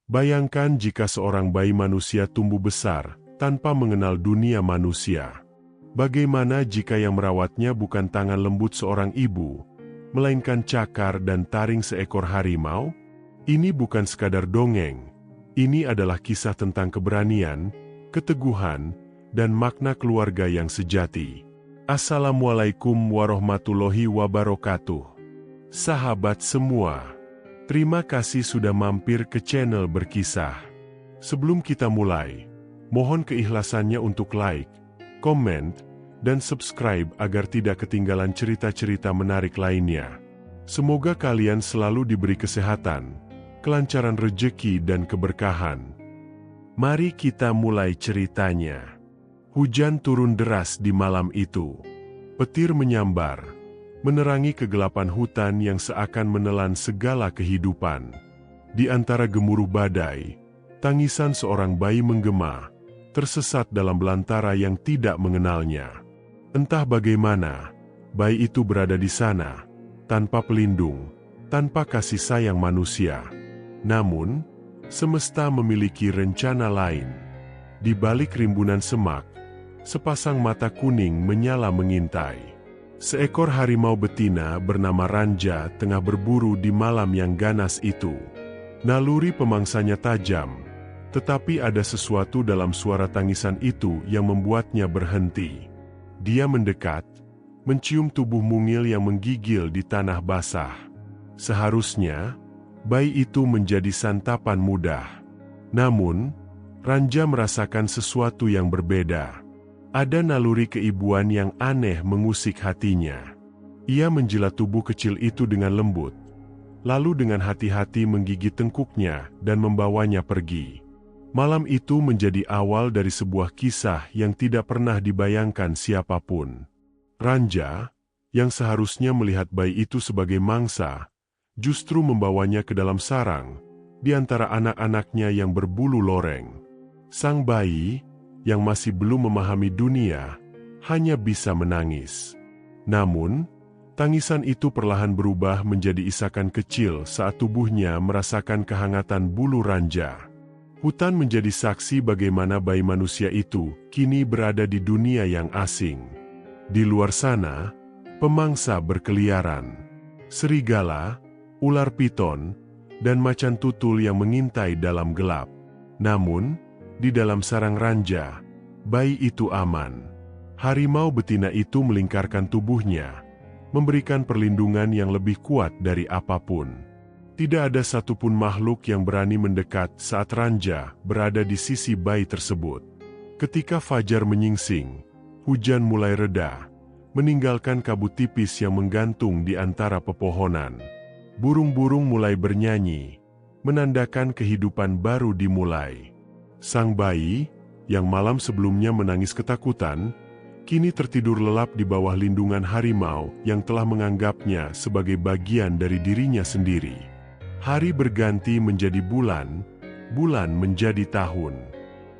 Bayangkan jika seorang bayi manusia tumbuh besar tanpa mengenal dunia manusia. Bagaimana jika yang merawatnya bukan tangan lembut seorang ibu, melainkan cakar dan taring seekor harimau? Ini bukan sekadar dongeng. Ini adalah kisah tentang keberanian, keteguhan, dan makna keluarga yang sejati. Assalamualaikum warahmatullahi wabarakatuh. Sahabat semua, terima kasih sudah mampir ke channel Berkisah. Sebelum kita mulai, mohon keikhlasannya untuk like, komen, dan subscribe agar tidak ketinggalan cerita-cerita menarik lainnya. Semoga kalian selalu diberi kesehatan, kelancaran rejeki dan keberkahan. Mari kita mulai ceritanya. Hujan turun deras di malam itu. Petir menyambar, menerangi kegelapan hutan yang seakan menelan segala kehidupan. Di antara gemuruh badai, tangisan seorang bayi menggema, tersesat dalam belantara yang tidak mengenalnya. Entah bagaimana, bayi itu berada di sana, tanpa pelindung, tanpa kasih sayang manusia. Namun, semesta memiliki rencana lain. Di balik rimbunan semak, sepasang mata kuning menyala mengintai. Seekor harimau betina bernama Ranja tengah berburu di malam yang ganas itu. Naluri pemangsanya tajam, tetapi ada sesuatu dalam suara tangisan itu yang membuatnya berhenti. Dia mendekat, mencium tubuh mungil yang menggigil di tanah basah. Seharusnya, bayi itu menjadi santapan mudah. Namun, Ranja merasakan sesuatu yang berbeda. Ada naluri keibuan yang aneh mengusik hatinya. Ia menjilat tubuh kecil itu dengan lembut, lalu dengan hati-hati menggigit tengkuknya dan membawanya pergi. Malam itu menjadi awal dari sebuah kisah yang tidak pernah dibayangkan siapapun. Ranja, yang seharusnya melihat bayi itu sebagai mangsa, justru membawanya ke dalam sarang, di antara anak-anaknya yang berbulu loreng. Sang bayi, yang masih belum memahami dunia, hanya bisa menangis. Namun, tangisan itu perlahan berubah menjadi isakan kecil saat tubuhnya merasakan kehangatan bulu Ranja. Hutan menjadi saksi bagaimana bayi manusia itu kini berada di dunia yang asing. Di luar sana, pemangsa berkeliaran. Serigala, ular piton, dan macan tutul yang mengintai dalam gelap. Namun, di dalam sarang Ranja, bayi itu aman. Harimau betina itu melingkarkan tubuhnya, memberikan perlindungan yang lebih kuat dari apapun. Tidak ada satupun makhluk yang berani mendekat saat Ranja berada di sisi bayi tersebut. Ketika fajar menyingsing, hujan mulai reda, meninggalkan kabut tipis yang menggantung di antara pepohonan. Burung-burung mulai bernyanyi, menandakan kehidupan baru dimulai. Sang bayi, yang malam sebelumnya menangis ketakutan, kini tertidur lelap di bawah lindungan harimau yang telah menganggapnya sebagai bagian dari dirinya sendiri. Hari berganti menjadi bulan, bulan menjadi tahun.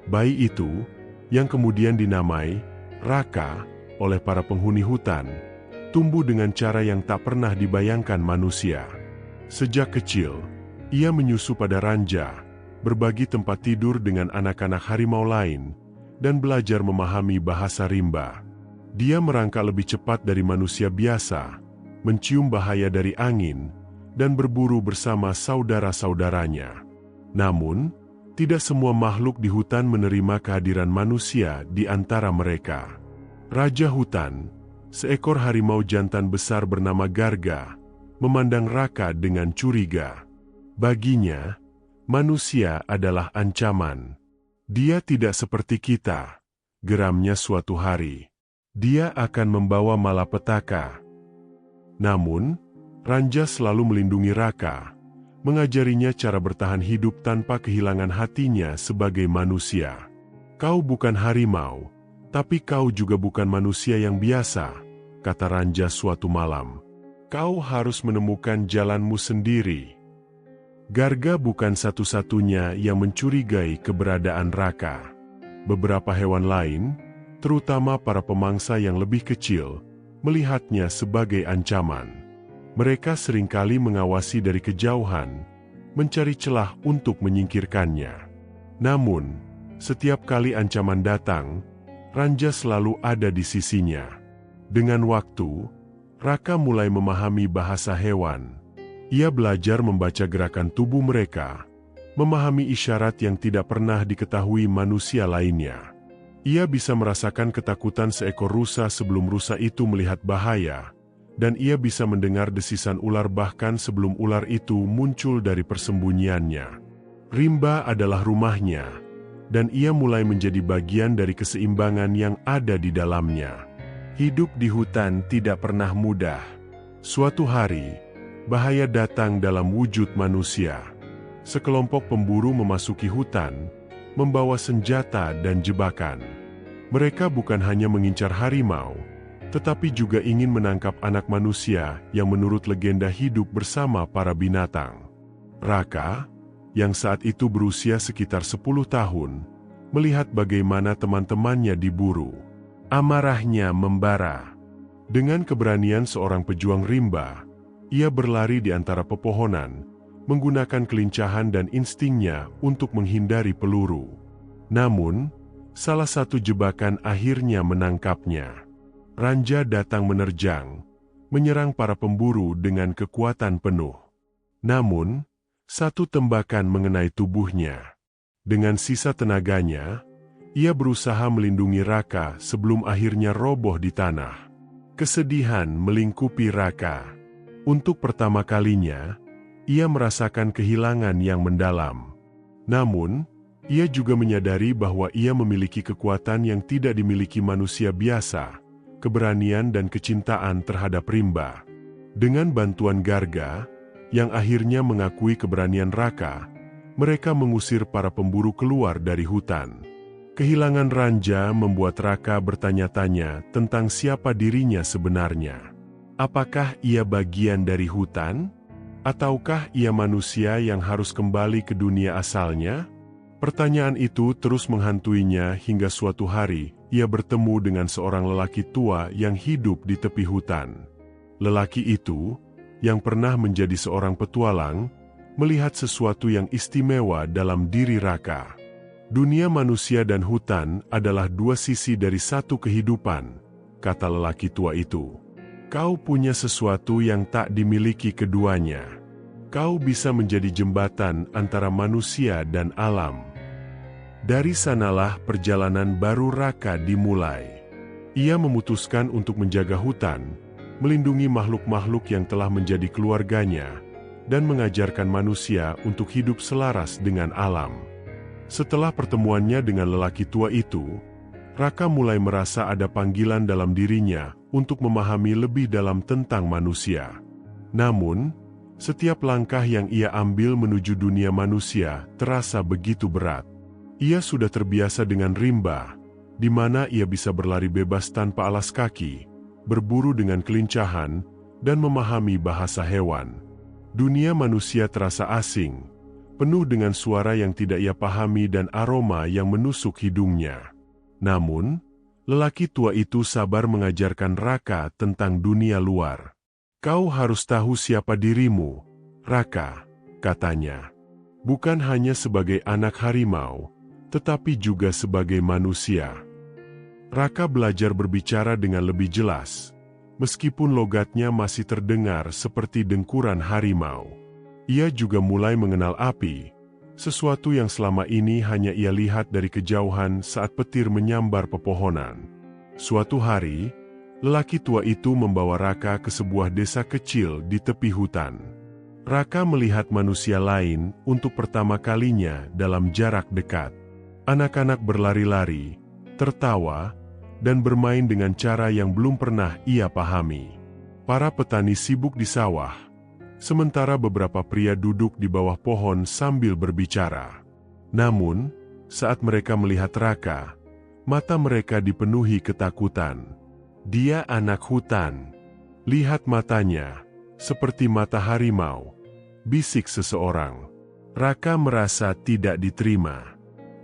Bayi itu, yang kemudian dinamai Raka oleh para penghuni hutan, tumbuh dengan cara yang tak pernah dibayangkan manusia. Sejak kecil, ia menyusu pada Ranja, berbagi tempat tidur dengan anak-anak harimau lain, dan belajar memahami bahasa rimba. Dia merangkak lebih cepat dari manusia biasa, mencium bahaya dari angin, dan berburu bersama saudara-saudaranya. Namun, tidak semua makhluk di hutan menerima kehadiran manusia di antara mereka. Raja hutan, seekor harimau jantan besar bernama Garga, memandang Raka dengan curiga. Baginya, manusia adalah ancaman. Dia tidak seperti kita, geramnya suatu hari. Dia akan membawa malapetaka. Namun, Ranja selalu melindungi Raka, mengajarinya cara bertahan hidup tanpa kehilangan hatinya sebagai manusia. Kau bukan harimau, tapi kau juga bukan manusia yang biasa, kata Ranja suatu malam. Kau harus menemukan jalanmu sendiri. Garga bukan satu-satunya yang mencurigai keberadaan Raka. Beberapa hewan lain, terutama para pemangsa yang lebih kecil, melihatnya sebagai ancaman. Mereka seringkali mengawasi dari kejauhan, mencari celah untuk menyingkirkannya. Namun, setiap kali ancaman datang, Ranja selalu ada di sisinya. Dengan waktu, Raka mulai memahami bahasa hewan. Ia belajar membaca gerakan tubuh mereka, memahami isyarat yang tidak pernah diketahui manusia lainnya. Ia bisa merasakan ketakutan seekor rusa sebelum rusa itu melihat bahaya, dan ia bisa mendengar desisan ular bahkan sebelum ular itu muncul dari persembunyiannya. Rimba adalah rumahnya, dan ia mulai menjadi bagian dari keseimbangan yang ada di dalamnya. Hidup di hutan tidak pernah mudah. Suatu hari, bahaya datang dalam wujud manusia. Sekelompok pemburu memasuki hutan, membawa senjata dan jebakan. Mereka bukan hanya mengincar harimau, tetapi juga ingin menangkap anak manusia yang menurut legenda hidup bersama para binatang. Raka, yang saat itu berusia sekitar 10 tahun, melihat bagaimana teman-temannya diburu. Amarahnya membara. Dengan keberanian seorang pejuang rimba, ia berlari di antara pepohonan, menggunakan kelincahan dan instingnya untuk menghindari peluru. Namun, salah satu jebakan akhirnya menangkapnya. Ranja datang menerjang, menyerang para pemburu dengan kekuatan penuh. Namun, satu tembakan mengenai tubuhnya. Dengan sisa tenaganya, ia berusaha melindungi Raka sebelum akhirnya roboh di tanah. Kesedihan melingkupi Raka. Untuk pertama kalinya, ia merasakan kehilangan yang mendalam. Namun, ia juga menyadari bahwa ia memiliki kekuatan yang tidak dimiliki manusia biasa, keberanian dan kecintaan terhadap rimba. Dengan bantuan Garga, yang akhirnya mengakui keberanian Raka, mereka mengusir para pemburu keluar dari hutan. Kehilangan Ranja membuat Raka bertanya-tanya tentang siapa dirinya sebenarnya. Apakah ia bagian dari hutan? Ataukah ia manusia yang harus kembali ke dunia asalnya? Pertanyaan itu terus menghantuinya hingga suatu hari ia bertemu dengan seorang lelaki tua yang hidup di tepi hutan. Lelaki itu, yang pernah menjadi seorang petualang, melihat sesuatu yang istimewa dalam diri Raka. Dunia manusia dan hutan adalah dua sisi dari satu kehidupan, kata lelaki tua itu. Kau punya sesuatu yang tak dimiliki keduanya. Kau bisa menjadi jembatan antara manusia dan alam. Dari sanalah perjalanan baru Raka dimulai. Ia memutuskan untuk menjaga hutan, melindungi makhluk-makhluk yang telah menjadi keluarganya, dan mengajarkan manusia untuk hidup selaras dengan alam. Setelah pertemuannya dengan lelaki tua itu, Raka mulai merasa ada panggilan dalam dirinya untuk memahami lebih dalam tentang manusia. Namun, setiap langkah yang ia ambil menuju dunia manusia terasa begitu berat. Ia sudah terbiasa dengan rimba, di mana ia bisa berlari bebas tanpa alas kaki, berburu dengan kelincahan, dan memahami bahasa hewan. Dunia manusia terasa asing, penuh dengan suara yang tidak ia pahami dan aroma yang menusuk hidungnya. Namun, lelaki tua itu sabar mengajarkan Raka tentang dunia luar. Kau harus tahu siapa dirimu, Raka, katanya. Bukan hanya sebagai anak harimau, tetapi juga sebagai manusia. Raka belajar berbicara dengan lebih jelas, meskipun logatnya masih terdengar seperti dengkuran harimau. Ia juga mulai mengenal api, sesuatu yang selama ini hanya ia lihat dari kejauhan saat petir menyambar pepohonan. Suatu hari, lelaki tua itu membawa Raka ke sebuah desa kecil di tepi hutan. Raka melihat manusia lain untuk pertama kalinya dalam jarak dekat. Anak-anak berlari-lari, tertawa, dan bermain dengan cara yang belum pernah ia pahami. Para petani sibuk di sawah, sementara beberapa pria duduk di bawah pohon sambil berbicara. Namun, saat mereka melihat Raka, mata mereka dipenuhi ketakutan. Dia anak hutan. Lihat matanya, seperti mata harimau, bisik seseorang. Raka merasa tidak diterima.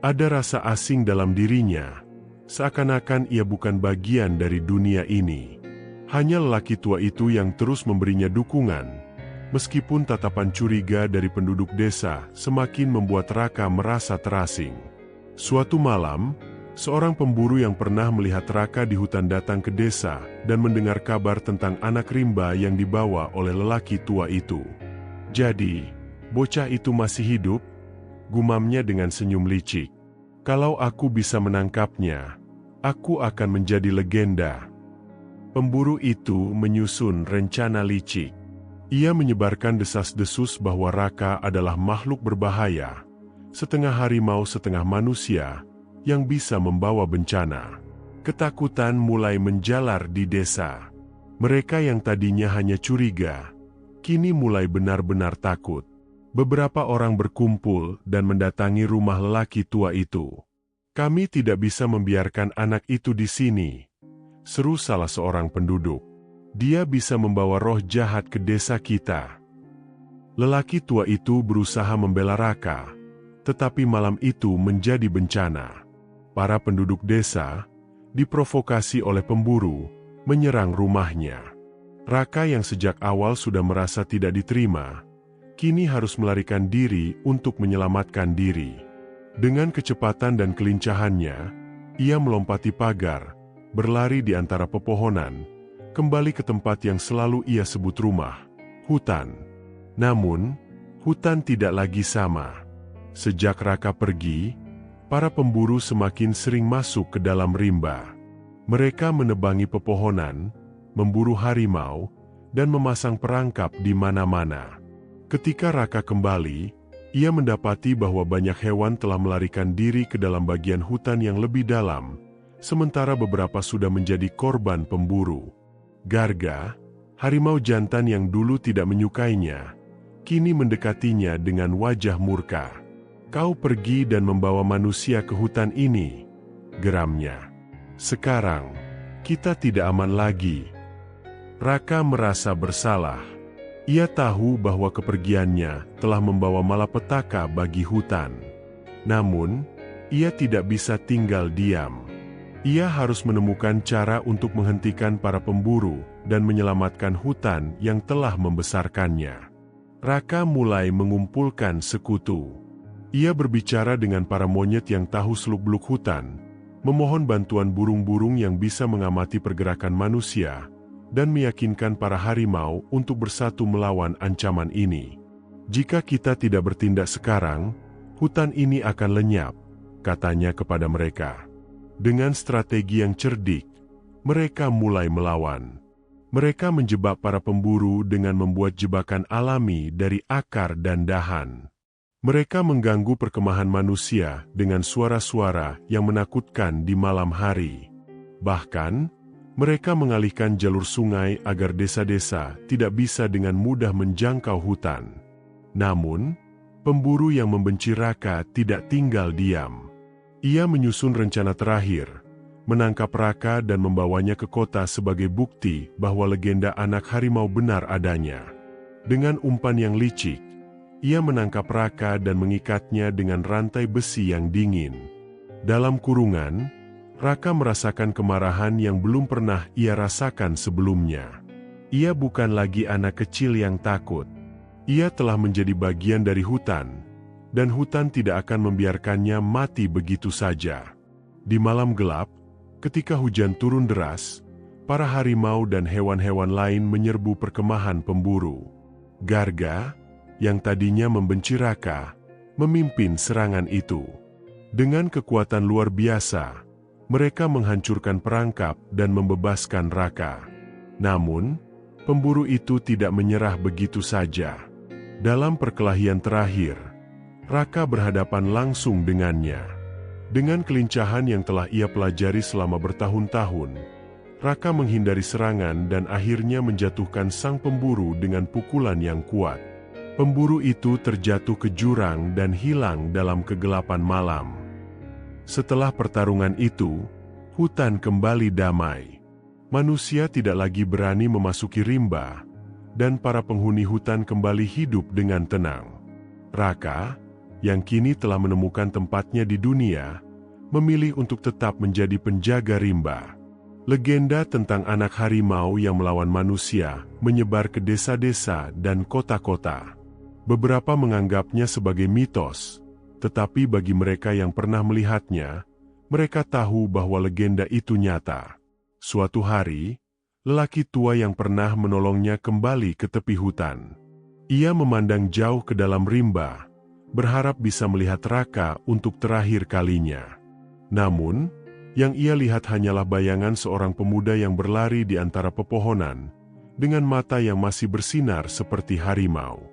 Ada rasa asing dalam dirinya, seakan-akan ia bukan bagian dari dunia ini. Hanya lelaki tua itu yang terus memberinya dukungan, Meskipun tatapan curiga dari penduduk desa semakin membuat Raka merasa terasing. Suatu malam, seorang pemburu yang pernah melihat Raka di hutan datang ke desa dan mendengar kabar tentang anak rimba yang dibawa oleh lelaki tua itu. "Jadi, bocah itu masih hidup?" gumamnya dengan senyum licik. "Kalau aku bisa menangkapnya, aku akan menjadi legenda." Pemburu itu menyusun rencana licik. Ia menyebarkan desas-desus bahwa Raka adalah makhluk berbahaya, setengah harimau setengah manusia, yang bisa membawa bencana. Ketakutan mulai menjalar di desa. Mereka yang tadinya hanya curiga, kini mulai benar-benar takut. Beberapa orang berkumpul dan mendatangi rumah lelaki tua itu. "Kami tidak bisa membiarkan anak itu di sini," seru salah seorang penduduk. "Dia bisa membawa roh jahat ke desa kita." Lelaki tua itu berusaha membela Raka, tetapi malam itu menjadi bencana. Para penduduk desa, diprovokasi oleh pemburu, menyerang rumahnya. Raka yang sejak awal sudah merasa tidak diterima, kini harus melarikan diri untuk menyelamatkan diri. Dengan kecepatan dan kelincahannya, ia melompati pagar, berlari di antara pepohonan, kembali ke tempat yang selalu ia sebut rumah, hutan. Namun, hutan tidak lagi sama. Sejak Raka pergi, para pemburu semakin sering masuk ke dalam rimba. Mereka menebangi pepohonan, memburu harimau, dan memasang perangkap di mana-mana. Ketika Raka kembali, ia mendapati bahwa banyak hewan telah melarikan diri ke dalam bagian hutan yang lebih dalam, sementara beberapa sudah menjadi korban pemburu. Garga, harimau jantan yang dulu tidak menyukainya, kini mendekatinya dengan wajah murka. "Kau pergi dan membawa manusia ke hutan ini," geramnya. "Sekarang, kita tidak aman lagi." Raka merasa bersalah. Ia tahu bahwa kepergiannya telah membawa malapetaka bagi hutan. Namun, ia tidak bisa tinggal diam. Ia harus menemukan cara untuk menghentikan para pemburu dan menyelamatkan hutan yang telah membesarkannya. Raka mulai mengumpulkan sekutu. Ia berbicara dengan para monyet yang tahu seluk-beluk hutan, memohon bantuan burung-burung yang bisa mengamati pergerakan manusia, dan meyakinkan para harimau untuk bersatu melawan ancaman ini. "Jika kita tidak bertindak sekarang, hutan ini akan lenyap," katanya kepada mereka. Dengan strategi yang cerdik, mereka mulai melawan. Mereka menjebak para pemburu dengan membuat jebakan alami dari akar dan dahan. Mereka mengganggu perkemahan manusia dengan suara-suara yang menakutkan di malam hari. Bahkan, mereka mengalihkan jalur sungai agar desa-desa tidak bisa dengan mudah menjangkau hutan. Namun, pemburu yang membenci Raka tidak tinggal diam. Ia menyusun rencana terakhir, menangkap Raka dan membawanya ke kota sebagai bukti bahwa legenda anak harimau benar adanya. Dengan umpan yang licik, ia menangkap Raka dan mengikatnya dengan rantai besi yang dingin. Dalam kurungan, Raka merasakan kemarahan yang belum pernah ia rasakan sebelumnya. Ia bukan lagi anak kecil yang takut. Ia telah menjadi bagian dari hutan, dan hutan tidak akan membiarkannya mati begitu saja. Di malam gelap, ketika hujan turun deras, para harimau dan hewan-hewan lain menyerbu perkemahan pemburu. Garga, yang tadinya membenci Raka, memimpin serangan itu. Dengan kekuatan luar biasa, mereka menghancurkan perangkap dan membebaskan Raka. Namun, pemburu itu tidak menyerah begitu saja. Dalam perkelahian terakhir, Raka berhadapan langsung dengannya. Dengan kelincahan yang telah ia pelajari selama bertahun-tahun, Raka menghindari serangan dan akhirnya menjatuhkan sang pemburu dengan pukulan yang kuat. Pemburu itu terjatuh ke jurang dan hilang dalam kegelapan malam. Setelah pertarungan itu, hutan kembali damai. Manusia tidak lagi berani memasuki rimba, dan para penghuni hutan kembali hidup dengan tenang. Raka, yang kini telah menemukan tempatnya di dunia, memilih untuk tetap menjadi penjaga rimba. Legenda tentang anak harimau yang melawan manusia menyebar ke desa-desa dan kota-kota. Beberapa menganggapnya sebagai mitos, tetapi bagi mereka yang pernah melihatnya, mereka tahu bahwa legenda itu nyata. Suatu hari, lelaki tua yang pernah menolongnya kembali ke tepi hutan. Ia memandang jauh ke dalam rimba, berharap bisa melihat Raka untuk terakhir kalinya. Namun, yang ia lihat hanyalah bayangan seorang pemuda yang berlari di antara pepohonan, dengan mata yang masih bersinar seperti harimau.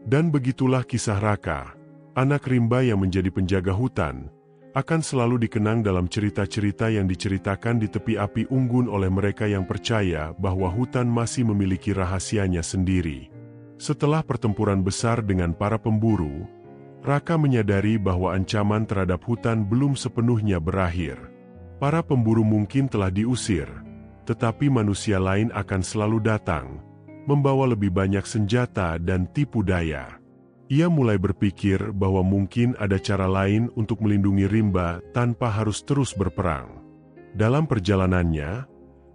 Dan begitulah kisah Raka, anak rimba yang menjadi penjaga hutan, akan selalu dikenang dalam cerita-cerita yang diceritakan di tepi api unggun oleh mereka yang percaya bahwa hutan masih memiliki rahasianya sendiri. Setelah pertempuran besar dengan para pemburu, Raka menyadari bahwa ancaman terhadap hutan belum sepenuhnya berakhir. Para pemburu mungkin telah diusir, tetapi manusia lain akan selalu datang, membawa lebih banyak senjata dan tipu daya. Ia mulai berpikir bahwa mungkin ada cara lain untuk melindungi rimba tanpa harus terus berperang. Dalam perjalanannya,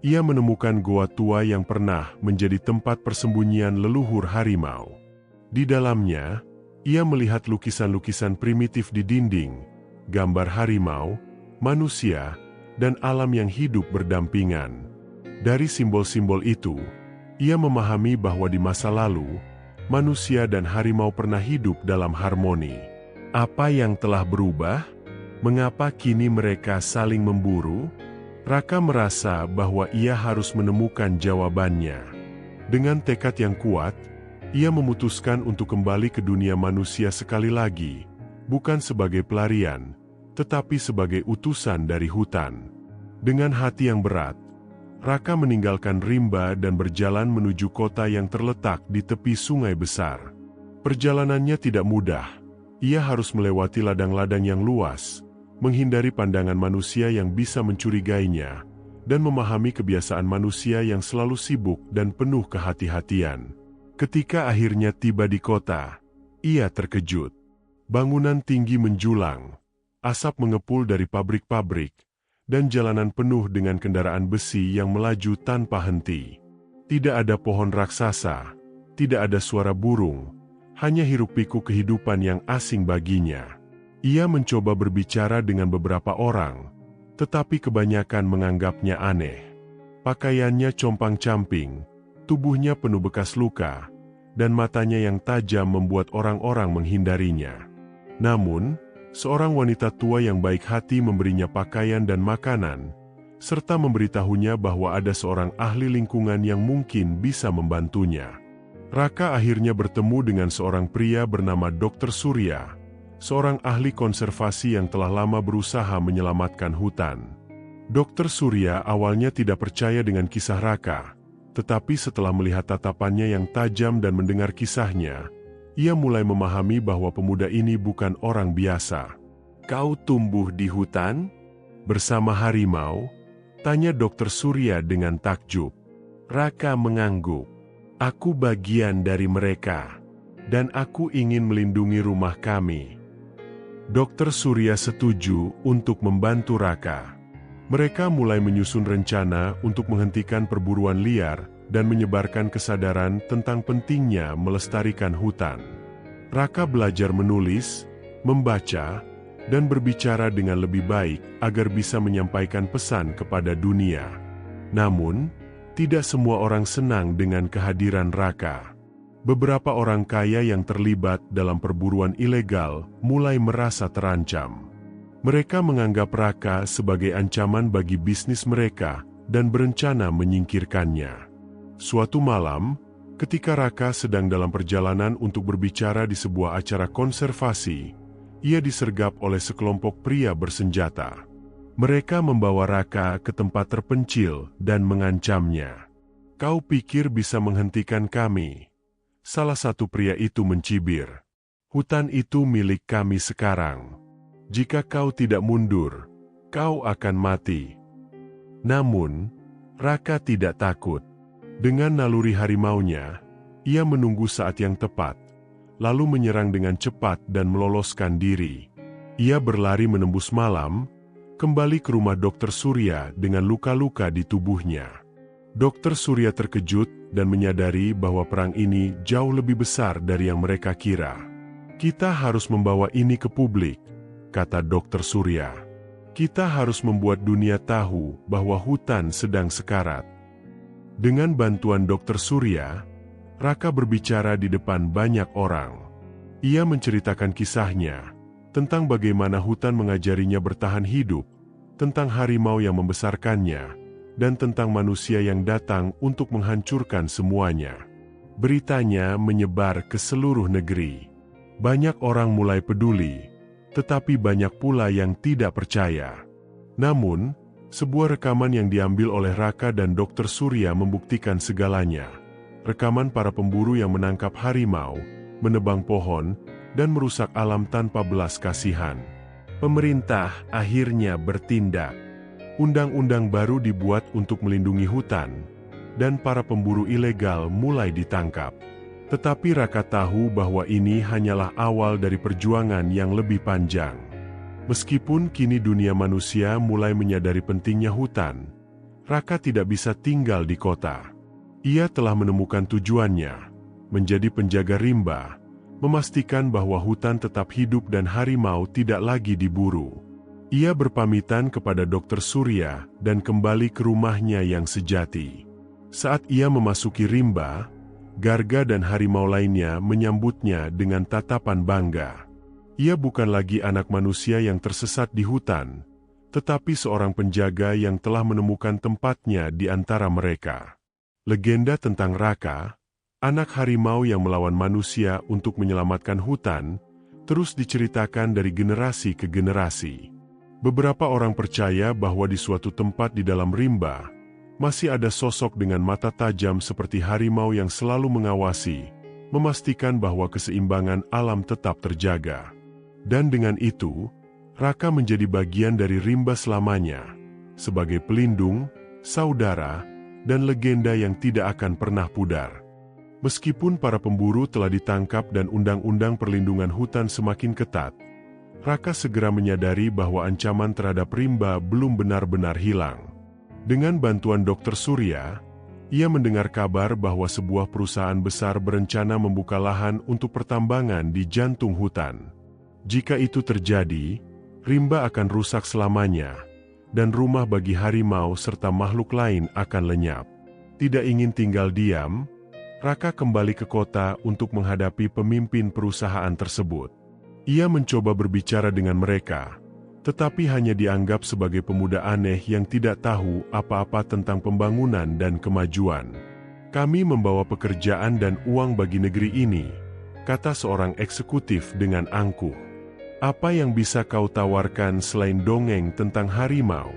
ia menemukan goa tua yang pernah menjadi tempat persembunyian leluhur harimau. Di dalamnya, ia melihat lukisan-lukisan primitif di dinding, gambar harimau, manusia, dan alam yang hidup berdampingan. Dari simbol-simbol itu, ia memahami bahwa di masa lalu, manusia dan harimau pernah hidup dalam harmoni. Apa yang telah berubah? Mengapa kini mereka saling memburu? Raka merasa bahwa ia harus menemukan jawabannya. Dengan tekad yang kuat, ia memutuskan untuk kembali ke dunia manusia sekali lagi, bukan sebagai pelarian, tetapi sebagai utusan dari hutan. Dengan hati yang berat, Raka meninggalkan rimba dan berjalan menuju kota yang terletak di tepi sungai besar. Perjalanannya tidak mudah. Ia harus melewati ladang-ladang yang luas, menghindari pandangan manusia yang bisa mencurigainya, dan memahami kebiasaan manusia yang selalu sibuk dan penuh kehati-hatian. Ketika akhirnya tiba di kota, ia terkejut. Bangunan tinggi menjulang, asap mengepul dari pabrik-pabrik, dan jalanan penuh dengan kendaraan besi yang melaju tanpa henti. Tidak ada pohon raksasa, tidak ada suara burung, hanya hiruk-pikuk kehidupan yang asing baginya. Ia mencoba berbicara dengan beberapa orang, tetapi kebanyakan menganggapnya aneh. Pakaiannya compang-camping, tubuhnya penuh bekas luka, dan matanya yang tajam membuat orang-orang menghindarinya. Namun, seorang wanita tua yang baik hati memberinya pakaian dan makanan, serta memberitahunya bahwa ada seorang ahli lingkungan yang mungkin bisa membantunya. Raka akhirnya bertemu dengan seorang pria bernama Dr. Surya, seorang ahli konservasi yang telah lama berusaha menyelamatkan hutan. Dr. Surya awalnya tidak percaya dengan kisah Raka, tetapi setelah melihat tatapannya yang tajam dan mendengar kisahnya, ia mulai memahami bahwa pemuda ini bukan orang biasa. "Kau tumbuh di hutan? Bersama harimau?" tanya Dr. Surya dengan takjub. Raka mengangguk. "Aku bagian dari mereka, dan aku ingin melindungi rumah kami." Dr. Surya setuju untuk membantu Raka. Mereka mulai menyusun rencana untuk menghentikan perburuan liar dan menyebarkan kesadaran tentang pentingnya melestarikan hutan. Raka belajar menulis, membaca, dan berbicara dengan lebih baik agar bisa menyampaikan pesan kepada dunia. Namun, tidak semua orang senang dengan kehadiran Raka. Beberapa orang kaya yang terlibat dalam perburuan ilegal mulai merasa terancam. Mereka menganggap Raka sebagai ancaman bagi bisnis mereka dan berencana menyingkirkannya. Suatu malam, ketika Raka sedang dalam perjalanan untuk berbicara di sebuah acara konservasi, ia disergap oleh sekelompok pria bersenjata. Mereka membawa Raka ke tempat terpencil dan mengancamnya. "Kau pikir bisa menghentikan kami?" Salah satu pria itu mencibir. "Hutan itu milik kami sekarang. Jika kau tidak mundur, kau akan mati." Namun, Raka tidak takut. Dengan naluri harimaunya, ia menunggu saat yang tepat, lalu menyerang dengan cepat dan meloloskan diri. Ia berlari menembus malam, kembali ke rumah Dr. Surya dengan luka-luka di tubuhnya. Dr. Surya terkejut dan menyadari bahwa perang ini jauh lebih besar dari yang mereka kira. Kita harus membawa ini ke publik, kata Dr. Surya. Kita harus membuat dunia tahu bahwa hutan sedang sekarat. Dengan bantuan Dr. Surya, Raka berbicara di depan banyak orang. Ia menceritakan kisahnya tentang bagaimana hutan mengajarinya bertahan hidup, tentang harimau yang membesarkannya, dan tentang manusia yang datang untuk menghancurkan semuanya. Beritanya menyebar ke seluruh negeri. Banyak orang mulai peduli, tetapi banyak pula yang tidak percaya. Namun, sebuah rekaman yang diambil oleh Raka dan Dr. Surya membuktikan segalanya. Rekaman para pemburu yang menangkap harimau, menebang pohon, dan merusak alam tanpa belas kasihan. Pemerintah akhirnya bertindak. Undang-undang baru dibuat untuk melindungi hutan, dan para pemburu ilegal mulai ditangkap. Tetapi Raka tahu bahwa ini hanyalah awal dari perjuangan yang lebih panjang. Meskipun kini dunia manusia mulai menyadari pentingnya hutan, Raka tidak bisa tinggal di kota. Ia telah menemukan tujuannya, menjadi penjaga rimba, memastikan bahwa hutan tetap hidup dan harimau tidak lagi diburu. Ia berpamitan kepada Dr. Surya dan kembali ke rumahnya yang sejati. Saat ia memasuki rimba, Garga dan harimau lainnya menyambutnya dengan tatapan bangga. Ia bukan lagi anak manusia yang tersesat di hutan, tetapi seorang penjaga yang telah menemukan tempatnya di antara mereka. Legenda tentang Raka, anak harimau yang melawan manusia untuk menyelamatkan hutan, terus diceritakan dari generasi ke generasi. Beberapa orang percaya bahwa di suatu tempat di dalam rimba, masih ada sosok dengan mata tajam seperti harimau yang selalu mengawasi, memastikan bahwa keseimbangan alam tetap terjaga. Dan dengan itu, Raka menjadi bagian dari rimba selamanya, sebagai pelindung, saudara, dan legenda yang tidak akan pernah pudar. Meskipun para pemburu telah ditangkap dan undang-undang perlindungan hutan semakin ketat, Raka segera menyadari bahwa ancaman terhadap rimba belum benar-benar hilang. Dengan bantuan Dr. Surya, ia mendengar kabar bahwa sebuah perusahaan besar berencana membuka lahan untuk pertambangan di jantung hutan. Jika itu terjadi, rimba akan rusak selamanya, dan rumah bagi harimau serta makhluk lain akan lenyap. Tidak ingin tinggal diam, Raka kembali ke kota untuk menghadapi pemimpin perusahaan tersebut. Ia mencoba berbicara dengan mereka, tetapi hanya dianggap sebagai pemuda aneh yang tidak tahu apa-apa tentang pembangunan dan kemajuan. Kami membawa pekerjaan dan uang bagi negeri ini, kata seorang eksekutif dengan angkuh. Apa yang bisa kau tawarkan selain dongeng tentang harimau?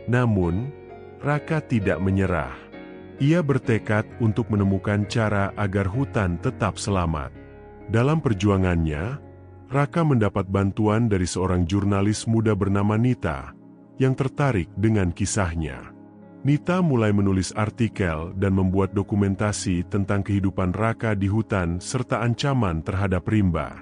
Namun, Raka tidak menyerah. Ia bertekad untuk menemukan cara agar hutan tetap selamat. Dalam perjuangannya, Raka mendapat bantuan dari seorang jurnalis muda bernama Nita, yang tertarik dengan kisahnya. Nita mulai menulis artikel dan membuat dokumentasi tentang kehidupan Raka di hutan serta ancaman terhadap rimba.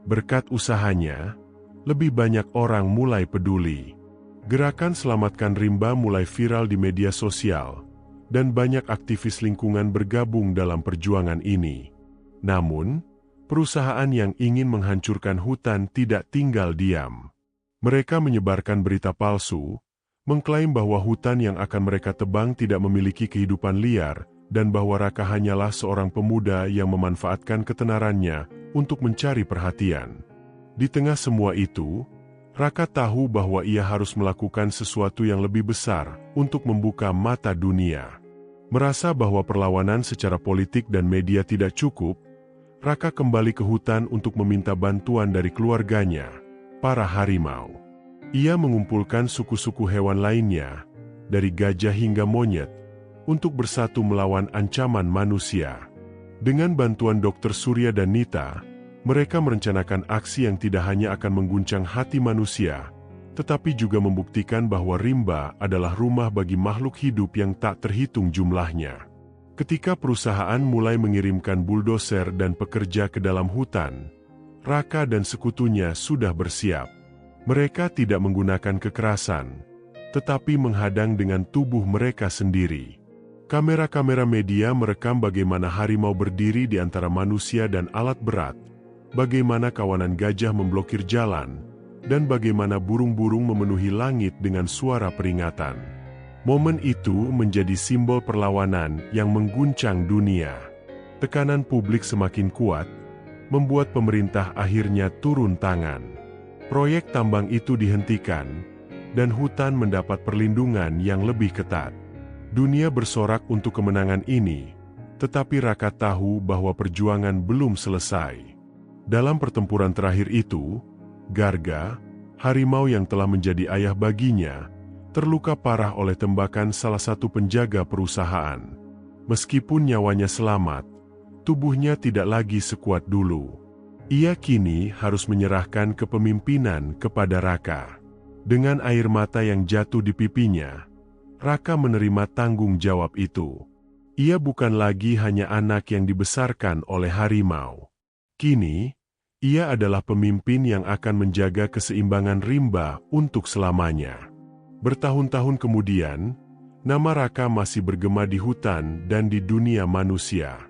Berkat usahanya, lebih banyak orang mulai peduli. Gerakan Selamatkan Rimba mulai viral di media sosial, dan banyak aktivis lingkungan bergabung dalam perjuangan ini. Namun, perusahaan yang ingin menghancurkan hutan tidak tinggal diam. Mereka menyebarkan berita palsu, mengklaim bahwa hutan yang akan mereka tebang tidak memiliki kehidupan liar, dan bahwa Raka hanyalah seorang pemuda yang memanfaatkan ketenarannya untuk mencari perhatian. Di tengah semua itu, Raka tahu bahwa ia harus melakukan sesuatu yang lebih besar untuk membuka mata dunia. Merasa bahwa perlawanan secara politik dan media tidak cukup, Raka kembali ke hutan untuk meminta bantuan dari keluarganya, para harimau. Ia mengumpulkan suku-suku hewan lainnya, dari gajah hingga monyet, untuk bersatu melawan ancaman manusia. Dengan bantuan Dr. Surya dan Nita, mereka merencanakan aksi yang tidak hanya akan mengguncang hati manusia, tetapi juga membuktikan bahwa rimba adalah rumah bagi makhluk hidup yang tak terhitung jumlahnya. Ketika perusahaan mulai mengirimkan buldoser dan pekerja ke dalam hutan, Raka dan sekutunya sudah bersiap. Mereka tidak menggunakan kekerasan, tetapi menghadang dengan tubuh mereka sendiri. Kamera-kamera media merekam bagaimana harimau berdiri di antara manusia dan alat berat, bagaimana kawanan gajah memblokir jalan, dan bagaimana burung-burung memenuhi langit dengan suara peringatan. Momen itu menjadi simbol perlawanan yang mengguncang dunia. Tekanan publik semakin kuat, membuat pemerintah akhirnya turun tangan. Proyek tambang itu dihentikan, dan hutan mendapat perlindungan yang lebih ketat. Dunia bersorak untuk kemenangan ini, tetapi Raka tahu bahwa perjuangan belum selesai. Dalam pertempuran terakhir itu, Garga, harimau yang telah menjadi ayah baginya, terluka parah oleh tembakan salah satu penjaga perusahaan. Meskipun nyawanya selamat, tubuhnya tidak lagi sekuat dulu. Ia kini harus menyerahkan kepemimpinan kepada Raka. Dengan air mata yang jatuh di pipinya, Raka menerima tanggung jawab itu. Ia bukan lagi hanya anak yang dibesarkan oleh harimau. Kini, ia adalah pemimpin yang akan menjaga keseimbangan rimba untuk selamanya. Bertahun-tahun kemudian, nama Raka masih bergema di hutan dan di dunia manusia.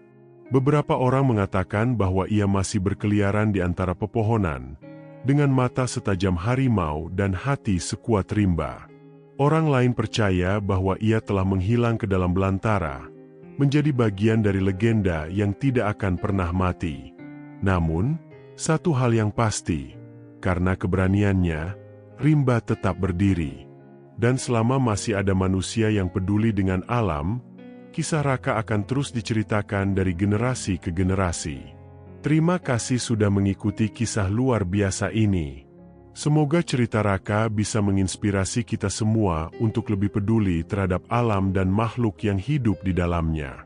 Beberapa orang mengatakan bahwa ia masih berkeliaran di antara pepohonan, dengan mata setajam harimau dan hati sekuat rimba. Orang lain percaya bahwa ia telah menghilang ke dalam belantara, menjadi bagian dari legenda yang tidak akan pernah mati. Namun, satu hal yang pasti, karena keberaniannya, rimba tetap berdiri. Dan selama masih ada manusia yang peduli dengan alam, kisah Raka akan terus diceritakan dari generasi ke generasi. Terima kasih sudah mengikuti kisah luar biasa ini. Semoga cerita Raka bisa menginspirasi kita semua untuk lebih peduli terhadap alam dan makhluk yang hidup di dalamnya.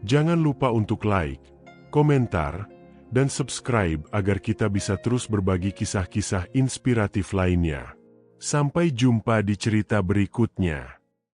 Jangan lupa untuk like, komentar, dan subscribe agar kita bisa terus berbagi kisah-kisah inspiratif lainnya. Sampai jumpa di cerita berikutnya.